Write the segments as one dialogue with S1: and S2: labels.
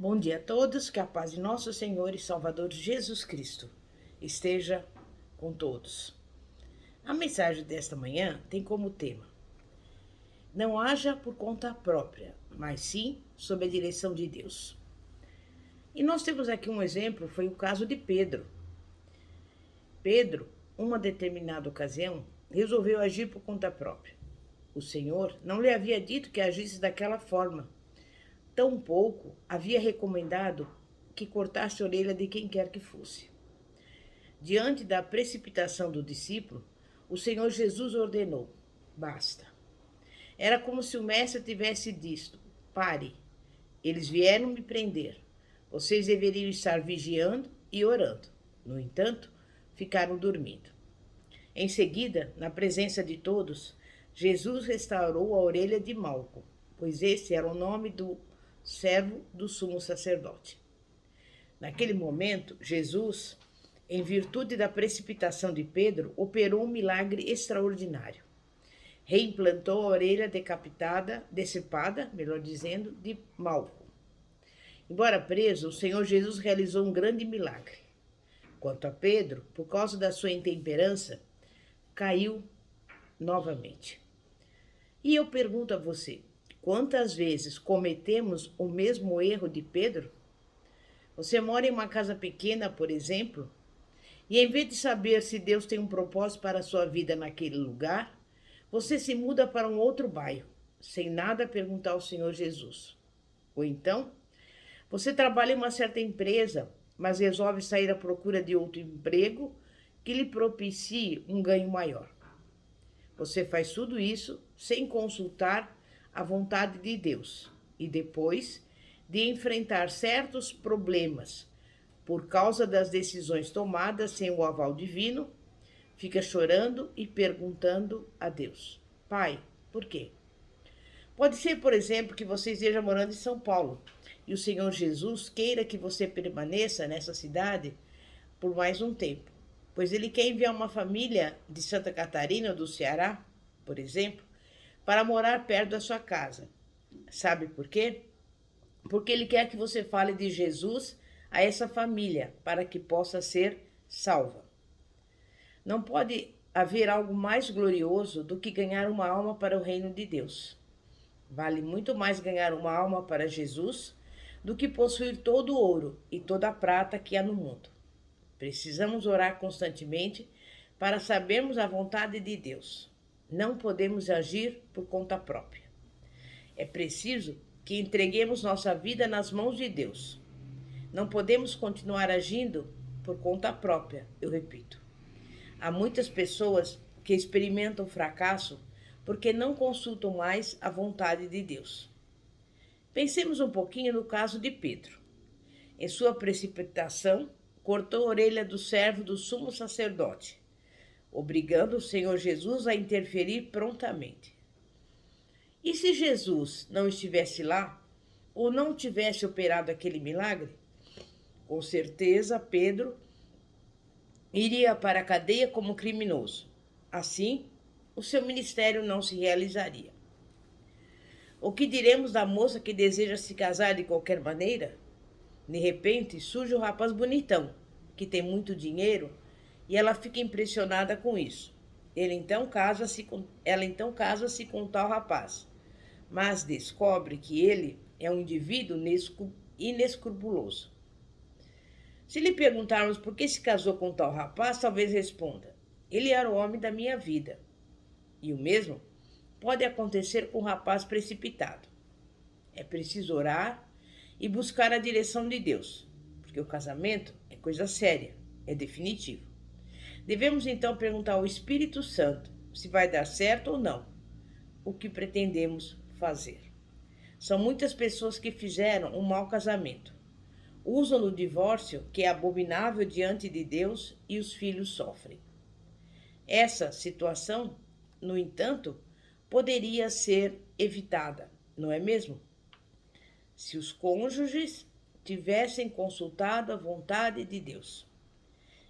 S1: Bom dia a todos, que a paz de nosso Senhor e Salvador Jesus Cristo esteja com todos. A mensagem desta manhã tem como tema: não haja por conta própria, mas sim sob a direção de Deus. E nós temos aqui um exemplo, foi o caso de Pedro. Pedro, uma determinada ocasião, resolveu agir por conta própria. O Senhor não lhe havia dito que agisse daquela forma. Tampouco havia recomendado que cortasse a orelha de quem quer que fosse. Diante da precipitação do discípulo, o Senhor Jesus ordenou: basta. Era como se o mestre tivesse dito: pare, eles vieram me prender. Vocês deveriam estar vigiando e orando. No entanto, ficaram dormindo. Em seguida, na presença de todos, Jesus restaurou a orelha de Malco, pois esse era o nome do servo do sumo sacerdote. Naquele momento, Jesus, em virtude da precipitação de Pedro, operou um milagre extraordinário. Reimplantou a orelha decepada, melhor dizendo, de Malco. Embora preso, o Senhor Jesus realizou um grande milagre. Quanto a Pedro, por causa da sua intemperança, caiu novamente. E eu pergunto a você: quantas vezes cometemos o mesmo erro de Pedro? Você mora em uma casa pequena, por exemplo, e em vez de saber se Deus tem um propósito para a sua vida naquele lugar, você se muda para um outro bairro, sem nada perguntar ao Senhor Jesus. Ou então, você trabalha em uma certa empresa, mas resolve sair à procura de outro emprego que lhe propicie um ganho maior. Você faz tudo isso sem consultar a vontade de Deus e depois de enfrentar certos problemas por causa das decisões tomadas sem o aval divino, fica chorando e perguntando a Deus: Pai, por quê? Pode ser, por exemplo, que você esteja morando em São Paulo e o Senhor Jesus queira que você permaneça nessa cidade por mais um tempo, pois Ele quer enviar uma família de Santa Catarina ou do Ceará, por exemplo, para morar perto da sua casa. Sabe por quê? Porque Ele quer que você fale de Jesus a essa família, para que possa ser salva. Não pode haver algo mais glorioso do que ganhar uma alma para o reino de Deus. Vale muito mais ganhar uma alma para Jesus do que possuir todo o ouro e toda a prata que há no mundo. Precisamos orar constantemente para sabermos a vontade de Deus. Não podemos agir por conta própria. É preciso que entreguemos nossa vida nas mãos de Deus. Não podemos continuar agindo por conta própria, eu repito. Há muitas pessoas que experimentam fracasso porque não consultam mais a vontade de Deus. Pensemos um pouquinho no caso de Pedro. Em sua precipitação, cortou a orelha do servo do sumo sacerdote, obrigando o Senhor Jesus a interferir prontamente. E se Jesus não estivesse lá, ou não tivesse operado aquele milagre, com certeza Pedro iria para a cadeia como criminoso. Assim, o seu ministério não se realizaria. O que diremos da moça que deseja se casar de qualquer maneira? De repente, surge um rapaz bonitão, que tem muito dinheiro, e ela fica impressionada com isso. Ela então casa-se com tal rapaz, mas descobre que ele é um indivíduo inescrupuloso. Se lhe perguntarmos por que se casou com tal rapaz, talvez responda: ele era o homem da minha vida. E o mesmo pode acontecer com o rapaz precipitado. É preciso orar e buscar a direção de Deus, porque o casamento é coisa séria, é definitivo. Devemos então perguntar ao Espírito Santo se vai dar certo ou não o que pretendemos fazer. São muitas pessoas que fizeram um mau casamento. Usam o divórcio, que é abominável diante de Deus, e os filhos sofrem. Essa situação, no entanto, poderia ser evitada, não é mesmo? Se os cônjuges tivessem consultado a vontade de Deus.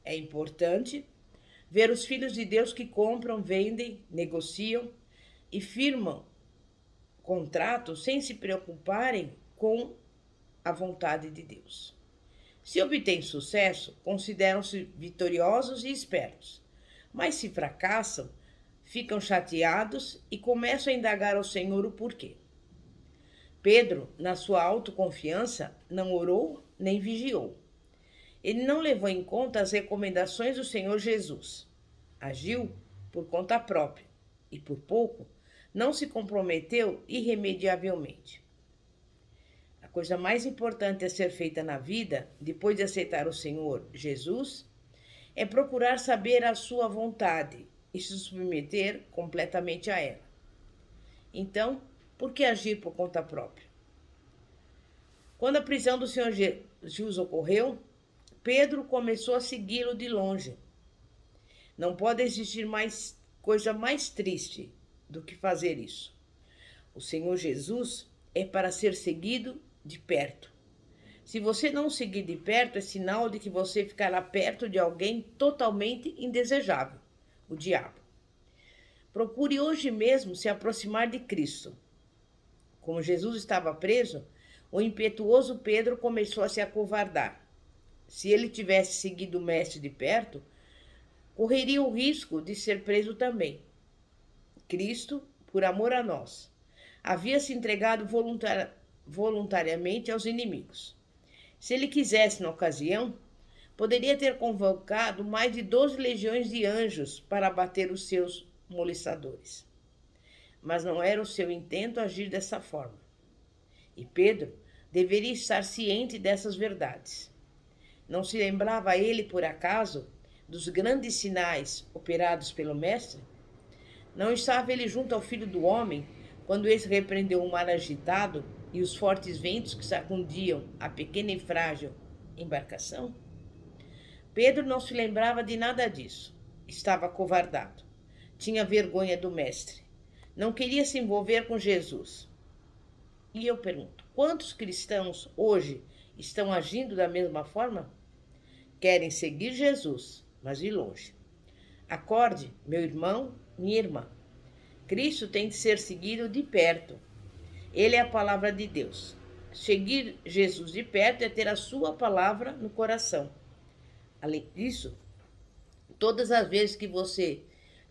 S1: É importante ver os filhos de Deus que compram, vendem, negociam e firmam contratos sem se preocuparem com a vontade de Deus. Se obtêm sucesso, consideram-se vitoriosos e espertos, mas se fracassam, ficam chateados e começam a indagar ao Senhor o porquê. Pedro, na sua autoconfiança, não orou nem vigiou. Ele não levou em conta as recomendações do Senhor Jesus. Agiu por conta própria e, por pouco, não se comprometeu irremediavelmente. A coisa mais importante a ser feita na vida, depois de aceitar o Senhor Jesus, é procurar saber a sua vontade e se submeter completamente a ela. Então, por que agir por conta própria? Quando a prisão do Senhor Jesus ocorreu, Pedro começou a segui-lo de longe. Não pode existir coisa mais triste do que fazer isso. O Senhor Jesus é para ser seguido de perto. Se você não seguir de perto, é sinal de que você ficará perto de alguém totalmente indesejável, o diabo. Procure hoje mesmo se aproximar de Cristo. Como Jesus estava preso, o impetuoso Pedro começou a se acovardar. Se ele tivesse seguido o mestre de perto, correria o risco de ser preso também. Cristo, por amor a nós, havia se entregado voluntariamente aos inimigos. Se ele quisesse, na ocasião, poderia ter convocado mais de 12 legiões de anjos para abater os seus molestadores. Mas não era o seu intento agir dessa forma. E Pedro deveria estar ciente dessas verdades. Não se lembrava ele, por acaso, dos grandes sinais operados pelo Mestre? Não estava ele junto ao Filho do Homem, quando esse repreendeu o mar agitado e os fortes ventos que sacudiam a pequena e frágil embarcação? Pedro não se lembrava de nada disso. Estava acovardado. Tinha vergonha do Mestre. Não queria se envolver com Jesus. E eu pergunto, quantos cristãos hoje estão agindo da mesma forma? Querem seguir Jesus, mas de longe. Acorde, meu irmão, minha irmã. Cristo tem de ser seguido de perto. Ele é a palavra de Deus. Seguir Jesus de perto é ter a sua palavra no coração. Além disso, todas as vezes que você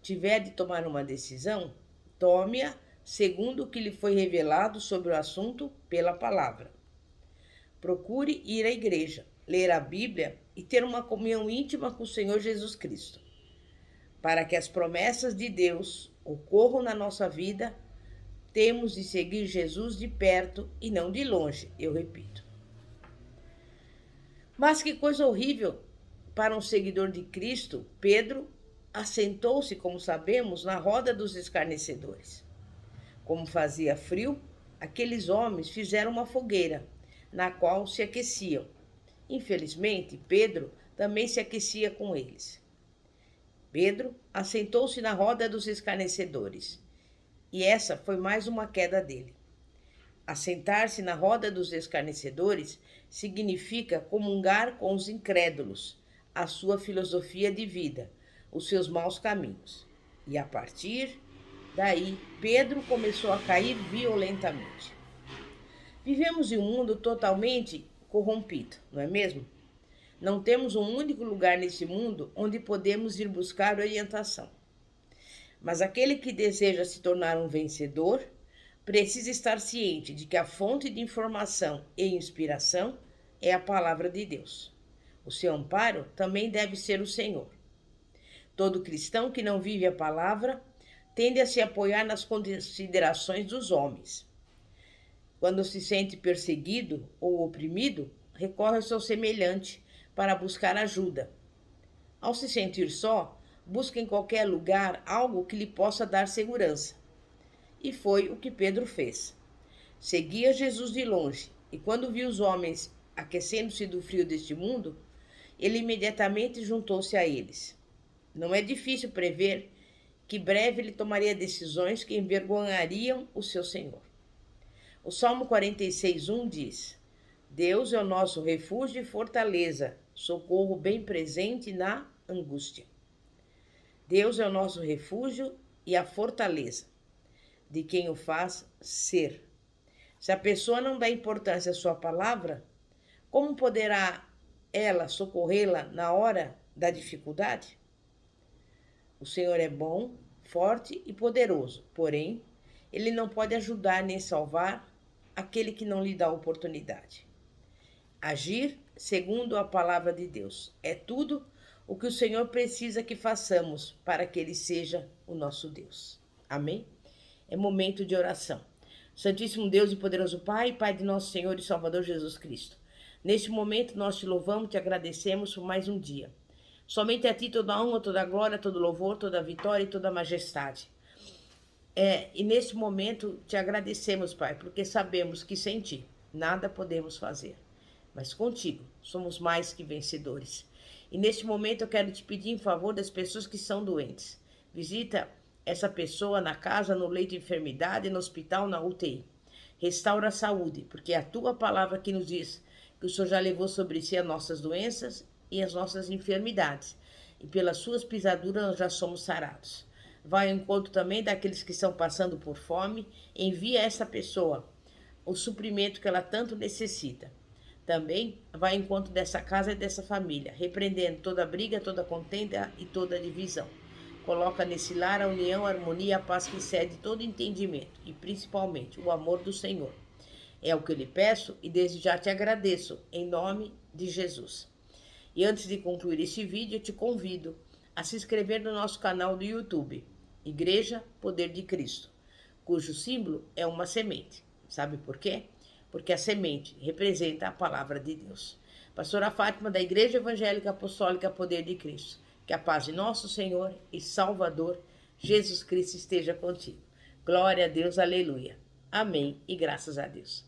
S1: tiver de tomar uma decisão, tome-a segundo o que lhe foi revelado sobre o assunto pela palavra. Procure ir à igreja, ler a Bíblia e ter uma comunhão íntima com o Senhor Jesus Cristo. Para que as promessas de Deus ocorram na nossa vida, temos de seguir Jesus de perto e não de longe, eu repito. Mas que coisa horrível para um seguidor de Cristo, Pedro assentou-se, como sabemos, na roda dos escarnecedores. Como fazia frio, aqueles homens fizeram uma fogueira, na qual se aqueciam. Infelizmente, Pedro também se aquecia com eles. Pedro assentou-se na roda dos escarnecedores, e essa foi mais uma queda dele. Assentar-se na roda dos escarnecedores significa comungar com os incrédulos, a sua filosofia de vida, os seus maus caminhos. E a partir daí, Pedro começou a cair violentamente. Vivemos em um mundo totalmente corrompido, não é mesmo? Não temos um único lugar nesse mundo onde podemos ir buscar orientação. Mas aquele que deseja se tornar um vencedor precisa estar ciente de que a fonte de informação e inspiração é a palavra de Deus. O seu amparo também deve ser o Senhor. Todo cristão que não vive a palavra tende a se apoiar nas considerações dos homens. Quando se sente perseguido ou oprimido, recorre ao seu semelhante para buscar ajuda. Ao se sentir só, busca em qualquer lugar algo que lhe possa dar segurança. E foi o que Pedro fez. Seguia Jesus de longe, e quando viu os homens aquecendo-se do frio deste mundo, ele imediatamente juntou-se a eles. Não é difícil prever que breve ele tomaria decisões que envergonhariam o seu Senhor. O Salmo 46:1 diz: Deus é o nosso refúgio e fortaleza, socorro bem presente na angústia. Deus é o nosso refúgio e a fortaleza de quem o faz ser. Se a pessoa não dá importância à sua palavra, como poderá ela socorrê-la na hora da dificuldade? O Senhor é bom, forte e poderoso, porém, ele não pode ajudar nem salvar aquele que não lhe dá oportunidade. Agir segundo a palavra de Deus é tudo o que o Senhor precisa que façamos para que ele seja o nosso Deus. Amém? É momento de oração. Santíssimo Deus e poderoso Pai, Pai de nosso Senhor e Salvador Jesus Cristo. Neste momento nós te louvamos, te agradecemos por mais um dia. Somente a ti toda a honra, toda a glória, todo o louvor, toda a vitória e toda a majestade. E neste momento te agradecemos, Pai, porque sabemos que sem ti nada podemos fazer. Mas contigo somos mais que vencedores. E neste momento eu quero te pedir em favor das pessoas que são doentes. Visita essa pessoa na casa, no leito de enfermidade, no hospital, na UTI. Restaura a saúde, porque é a tua palavra que nos diz que o Senhor já levou sobre si as nossas doenças e as nossas enfermidades. E pelas suas pisaduras nós já somos sarados. Vai ao encontro também daqueles que estão passando por fome. Envia a essa pessoa o suprimento que ela tanto necessita. Também vai ao encontro dessa casa e dessa família, repreendendo toda briga, toda contenda e toda divisão. Coloca nesse lar a união, a harmonia e a paz que excede todo entendimento e principalmente o amor do Senhor. É o que eu lhe peço e desde já te agradeço, em nome de Jesus. E antes de concluir esse vídeo, eu te convido a se inscrever no nosso canal do YouTube, Igreja Poder de Cristo, cujo símbolo é uma semente. Sabe por quê? Porque a semente representa a palavra de Deus. Pastora Fátima, da Igreja Evangélica Apostólica Poder de Cristo. Que a paz de nosso Senhor e Salvador, Jesus Cristo, esteja contigo. Glória a Deus, aleluia. Amém e graças a Deus.